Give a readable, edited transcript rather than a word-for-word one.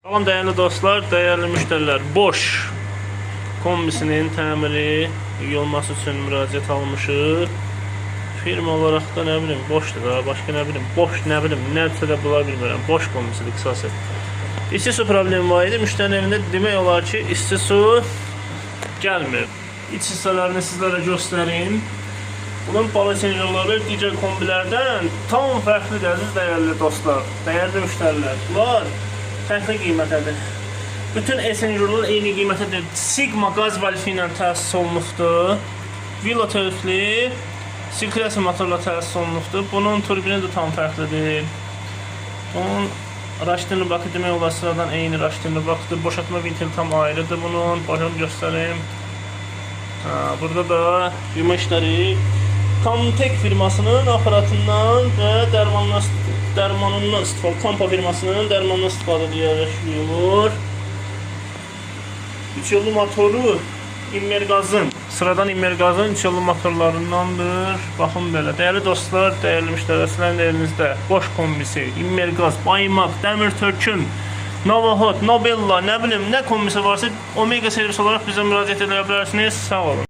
Salam değerli dostlar, değerli müşteriler. Boş kombisinin təmiri olması üçün müraciət almışıq. Firma olaraq da nə bilim boşdur da, başqa nə bilim boş nə bilim nəsə də bula bilmirəm. Boş kombisidir qısası. İsti su problemi var idi. Müştərinin evində demək olar ki, isti su gəlmir. İç hissələrini sizlərə göstərim. Bunun polisenyorları digər kombilərdən tam fərqlidir əziz değerli dostlar, değerli müştərilər. Bunlar fərqli qiymətədir. Bütün esenyorlar eyni qiymətədir. Sigma qaz valfi ilə təsis olunubdur. Villa tərifli sirkulyasiya motorla təsis olunubdur. Bunun turbini də tam fərqlidir. Bunun raştinli bakı demək olar sıradan eyni raştinli bakıdır. Boşaltma vintili tam ayrıdır bunun. Başını göstəreyim. Burada da yuma işləri Kamtek firmasının aparatından və dərmanından istifadə, Kampa firmasının dərmanından istifadə edilir. 3 yollu motoru İmmergazın, sıradan İmmergazın 3 yollu motorlarındandır. Baxın belə. Değerli dostlar, değerli müştərilər, sizlərin elinizdə boş kombisi, İmmergaz, Baymaq, Dəmir Töküm, Novahot, Nobella, nə bilim, nə kombisi varsa Omega servis olaraq bizə müraciət edə bilərsiniz. Sağ olun.